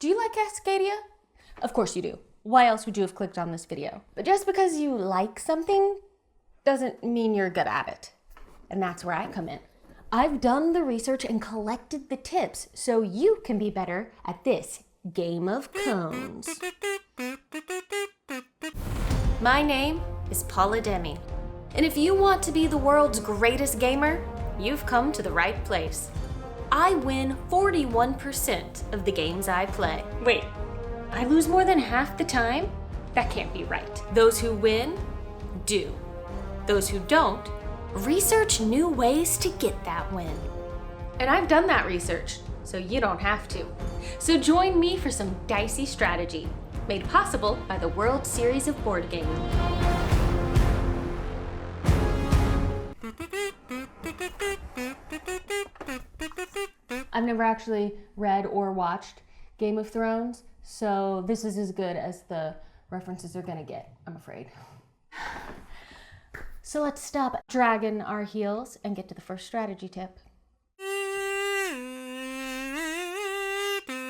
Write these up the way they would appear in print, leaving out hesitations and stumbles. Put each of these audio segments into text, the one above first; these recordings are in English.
Do you like Cascadia? Of course you do. Why else would you have clicked on this video? But just because you like something doesn't mean you're good at it. And that's where I come in. I've done the research and collected the tips so you can be better at this game of cones. My name is Paula Deming. And if you want to be the world's greatest gamer, you've come to the right place. I win 41% of the games I play. Wait, I lose more than half the time? That can't be right. Those who win, do. Those who don't, research new ways to get that win. And I've done that research, so you don't have to. So join me for some Dicey strategy, made possible by the World Series of Board Gaming. I've never actually read or watched Game of Thrones, so this is as good as the references are gonna get, I'm afraid. So let's stop dragging our heels and get to the first strategy tip.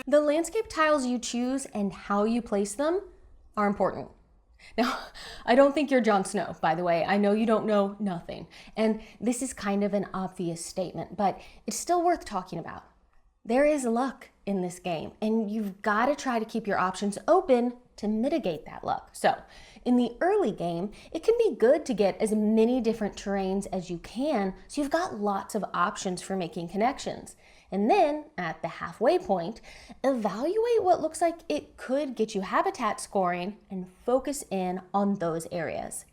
The landscape tiles you choose and how you place them are important. Now, I don't think you're Jon Snow, by the way. I know you don't know nothing. And this is kind of an obvious statement, but it's still worth talking about. There is luck in this game, and you've got to try to keep your options open to mitigate that luck. So, in the early game, it can be good to get as many different terrains as you can, so you've got lots of options for making connections. And then, at the halfway point, evaluate what looks like it could get you habitat scoring and focus in on those areas.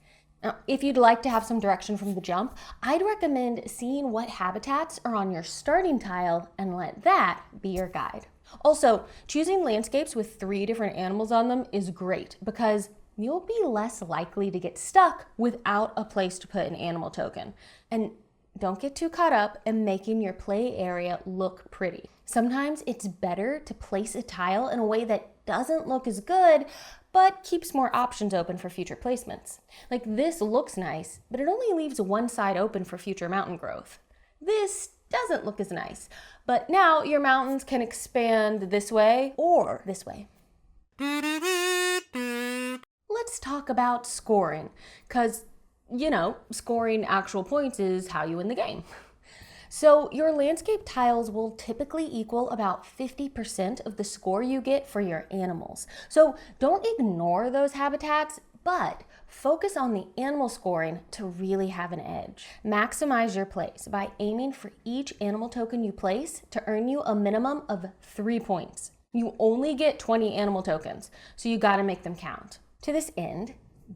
Now, if you'd like to have some direction from the jump, I'd recommend seeing what habitats are on your starting tile and let that be your guide. Also, choosing landscapes with 3 different animals on them is great because you'll be less likely to get stuck without a place to put an animal token. And don't get too caught up in making your play area look pretty. Sometimes it's better to place a tile in a way that doesn't look as good, but keeps more options open for future placements. Like this looks nice, but it only leaves one side open for future mountain growth. This doesn't look as nice, but now your mountains can expand this way or this way. Let's talk about scoring, because scoring actual points is how you win the game. So your landscape tiles will typically equal about 50% of the score you get for your animals. So don't ignore those habitats, but focus on the animal scoring to really have an edge. Maximize your place by aiming for each animal token you place to earn you a minimum of 3 points. You only get 20 animal tokens, so you gotta make them count. To this end,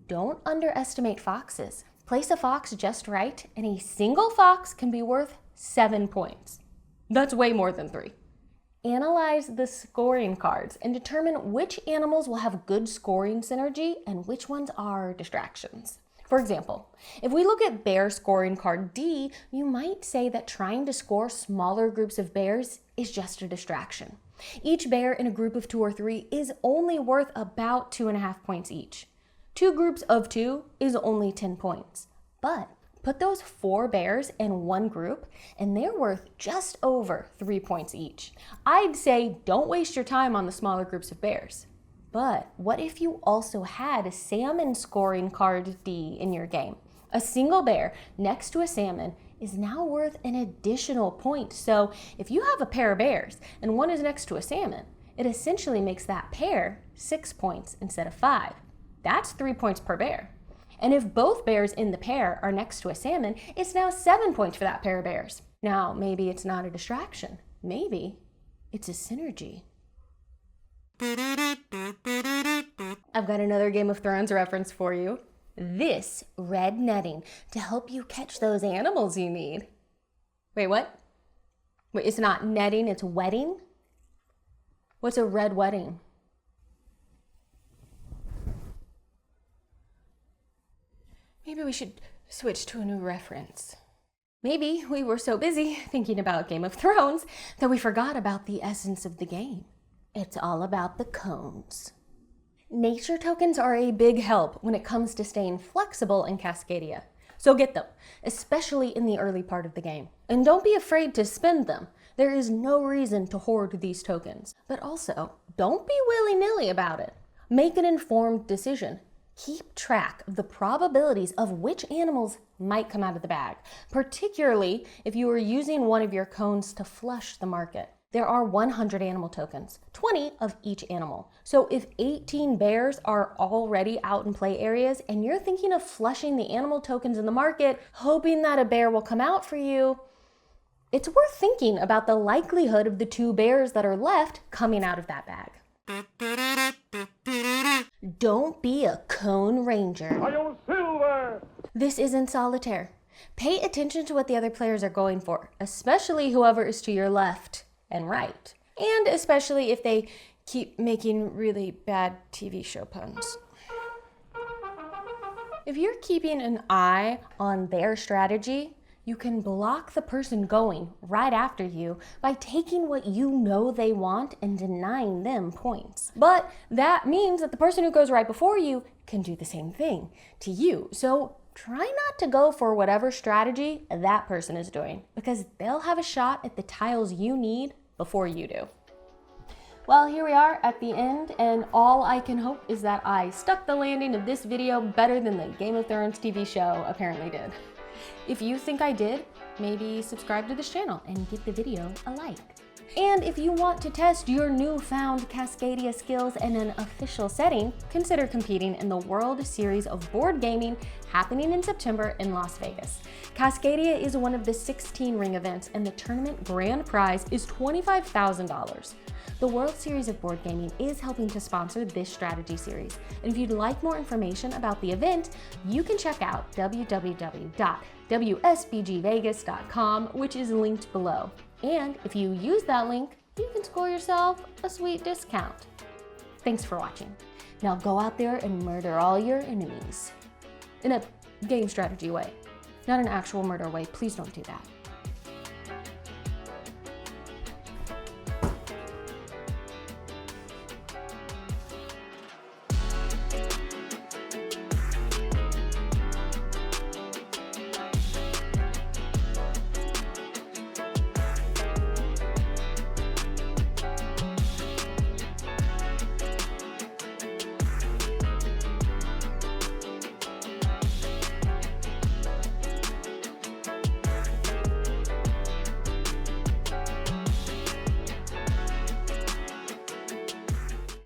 don't underestimate foxes. Place a fox just right, and a single fox can be worth 7 points. That's way more than 3. Analyze the scoring cards and determine which animals will have good scoring synergy and which ones are distractions. For example, if we look at bear scoring card D, you might say that trying to score smaller groups of bears is just a distraction. Each bear in a group of 2 or 3 is only worth about 2.5 points each. 2 groups of 2 is only 10 points. But put those 4 bears in one group and they're worth just over 3 points each. I'd say don't waste your time on the smaller groups of bears. But what if you also had a salmon scoring card D in your game? A single bear next to a salmon is now worth an additional point. So if you have a pair of bears and one is next to a salmon, it essentially makes that pair 6 points instead of 5. That's 3 points per bear. And if both bears in the pair are next to a salmon, it's now 7 points for that pair of bears. Now, maybe it's not a distraction. Maybe it's a synergy. I've got another Game of Thrones reference for you. This red netting to help you catch those animals you need. Wait, what? Wait, it's not netting, it's wetting? What's a red wedding? Maybe we should switch to a new reference. Maybe we were so busy thinking about Game of Thrones that we forgot about the essence of the game. It's all about the cones. Nature tokens are a big help when it comes to staying flexible in Cascadia. So get them, especially in the early part of the game. And don't be afraid to spend them. There is no reason to hoard these tokens. But also, don't be willy-nilly about it. Make an informed decision. Keep track of the probabilities of which animals might come out of the bag, particularly if you are using one of your cones to flush the market. There are 100 animal tokens, 20 of each animal. So if 18 bears are already out in play areas and you're thinking of flushing the animal tokens in the market, hoping that a bear will come out for you, it's worth thinking about the likelihood of the 2 bears that are left coming out of that bag. Don't be a cone ranger. I own silver! This isn't solitaire. Pay attention to what the other players are going for, especially whoever is to your left and right. And especially if they keep making really bad TV show puns. If you're keeping an eye on their strategy, you can block the person going right after you by taking what you know they want and denying them points. But that means that the person who goes right before you can do the same thing to you. So try not to go for whatever strategy that person is doing, because they'll have a shot at the tiles you need before you do. Well, here we are at the end, and all I can hope is that I stuck the landing of this video better than the Game of Thrones TV show apparently did. If you think I did, maybe subscribe to this channel and give the video a like. And if you want to test your newfound Cascadia skills in an official setting, consider competing in the World Series of Board Gaming happening in September in Las Vegas. Cascadia is one of the 16 ring events, and the tournament grand prize is $25,000. The World Series of Board Gaming is helping to sponsor this strategy series. And if you'd like more information about the event, you can check out www.wsbgvegas.com, which is linked below. And if you use that link, you can score yourself a sweet discount. Thanks for watching. Now go out there and murder all your enemies. In a game strategy way, not an actual murder way. Please don't do that.